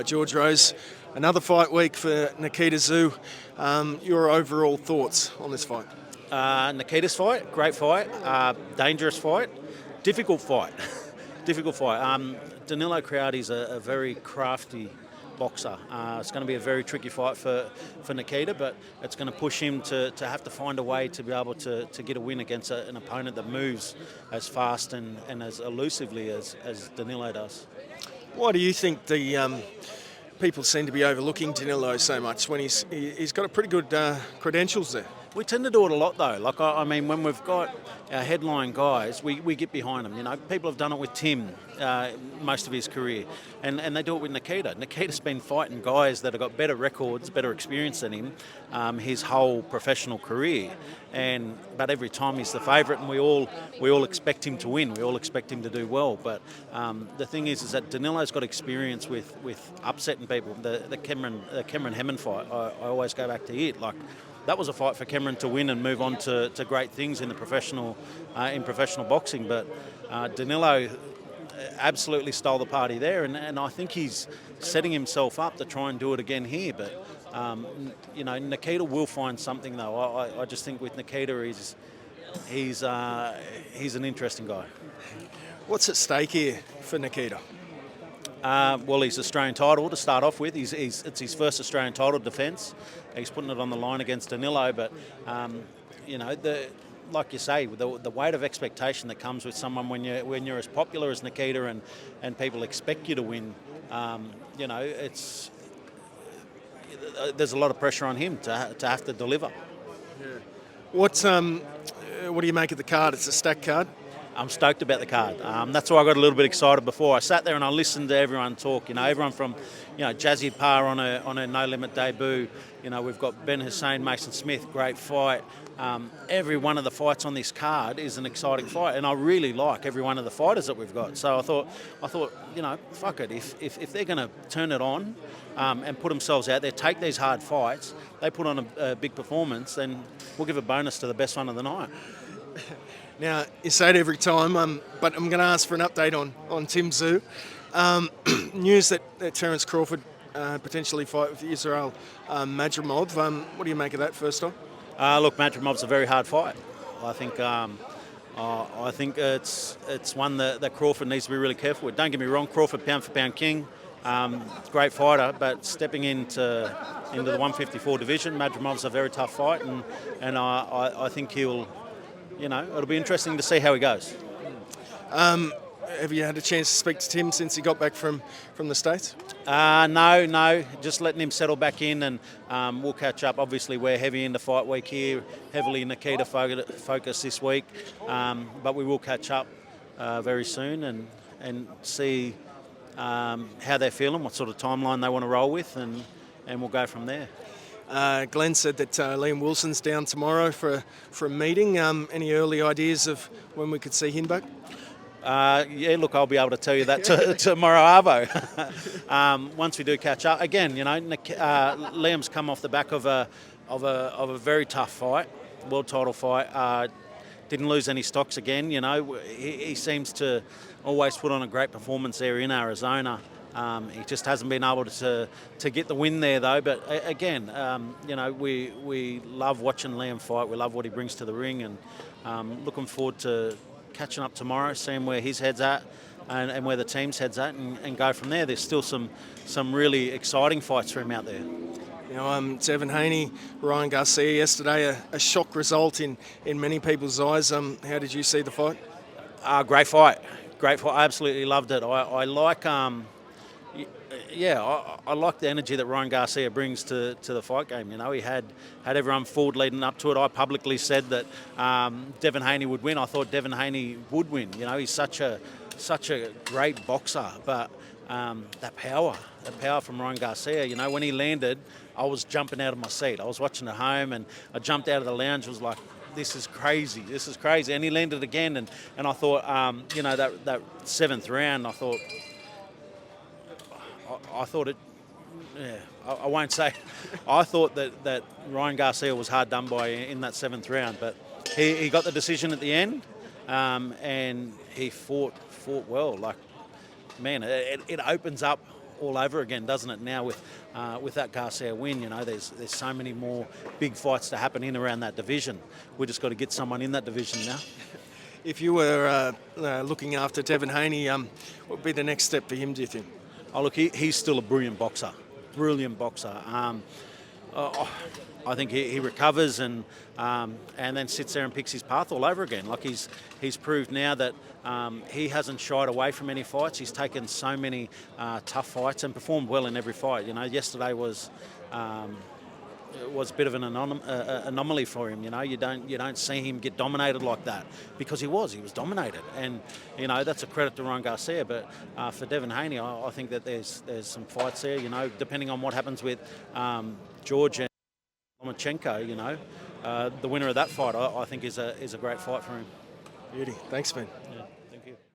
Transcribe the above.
George Rose. Another fight week for Nikita Tszyu. Your overall thoughts on this fight? Nikita's fight, great fight, dangerous fight, difficult fight. Difficult fight. Danilo Creati is a very crafty boxer. It's going to be a very tricky fight for Nikita, but it's going to push him to have to find a way to be able to get a win against an opponent that moves as fast and as elusively as Danilo does. Why do you think the people seem to be overlooking Danilo so much when he's got a pretty good credentials there? We tend to do it a lot though. Like I mean, when we've got our headline guys, we get behind them. You know, people have done it with Tim most of his career, and they do it with Nikita. Nikita's been fighting guys that have got better records, better experience than him, his whole professional career. But every time he's the favourite, and we all expect him to win. We all expect him to do well. But the thing is that Danilo's got experience with upsetting people. The Cameron Hemman fight, I always go back to it. Like, that was a fight for Cameron to win and move on to great things in the professional boxing. But Danilo absolutely stole the party there, and I think he's setting himself up to try and do it again here. But Nikita will find something though. I just think with Nikita, he's an interesting guy. What's at stake here for Nikita? Well, he's Australian title to start off with. It's his first Australian title defence. He's putting it on the line against Danilo, but like you say, the weight of expectation that comes with someone when you're as popular as Nikita and people expect you to win. There's a lot of pressure on him to have to deliver. Yeah. What do you make of the card? It's a stacked card. I'm stoked about the card. That's why I got a little bit excited before. I sat there and I listened to everyone talk. Everyone from, Jazzy Parr on a No Limit debut. We've got Ben Hussein, Mason Smith, great fight. Every one of the fights on this card is an exciting fight, and I really like every one of the fighters that we've got. So I thought, fuck it. If they're going to turn it on and put themselves out there, take these hard fights, they put on a big performance, then we'll give a bonus to the best one of the night. Now, you say it every time, but I'm going to ask for an update on Tim Tszyu. News that Terence Crawford potentially fight with Israel Madrimov. What do you make of that first off? Look, Madrimov's a very hard fight. I think it's one that Crawford needs to be really careful with. Don't get me wrong, Crawford pound for pound king, great fighter, but stepping into the 154 division, Madrimov's a very tough fight, and I think he'll. It'll be interesting to see how he goes. Have you had a chance to speak to Tim since he got back from the States? No. Just letting him settle back in, and we'll catch up. Obviously, we're heavy into fight week here, heavily Nikita focus this week, but we will catch up very soon and see how they're feeling, what sort of timeline they want to roll with, and we'll go from there. Glenn said that Liam Wilson's down tomorrow for a meeting. Any early ideas of when we could see him back? Look, I'll be able to tell you that tomorrow, Arvo. Once we do catch up again, Liam's come off the back of a very tough fight, world title fight. Didn't lose any stocks again. He seems to always put on a great performance there in Arizona. He just hasn't been able to get the win there, though. But again, we love watching Liam fight. We love what he brings to the ring, and looking forward to catching up tomorrow, seeing where his head's at and where the team's head's at, and go from there. There's still some really exciting fights for him out there. Devin, Haney, Ryan Garcia yesterday, a shock result in many people's eyes. How did you see the fight? Great fight. I absolutely loved it. I like... I like the energy that Ryan Garcia brings to the fight game. He had everyone fooled leading up to it. I publicly said that Devin Haney would win. I thought Devin Haney would win. He's such a great boxer, but that power from Ryan Garcia. When he landed, I was jumping out of my seat. I was watching at home, and I jumped out of the lounge. Was like, this is crazy. And he landed again, and I thought, that seventh round, I thought it. Yeah, I won't say. I thought that Ryan Garcia was hard done by in that seventh round, but he got the decision at the end, and he fought well. Like, man, it opens up all over again, doesn't it? Now with that Garcia win, you know, there's so many more big fights to happen in around that division. We just got to get someone in that division now. If you were looking after Devin Haney, what would be the next step for him, do you think? Oh, look, he's still a brilliant boxer. Brilliant boxer. I think he recovers and then sits there and picks his path all over again. Like he's proved now that he hasn't shied away from any fights. He's taken so many tough fights and performed well in every fight. You know, yesterday was a bit of an anomaly for him. You know, you don't see him get dominated like that because he was dominated, and you know that's a credit to Ryan Garcia. But for Devin Haney, I think that there's some fights there. You know, depending on what happens with George and Lomachenko, you know, the winner of that fight, I think is a great fight for him. Beauty. Thanks, man. Yeah.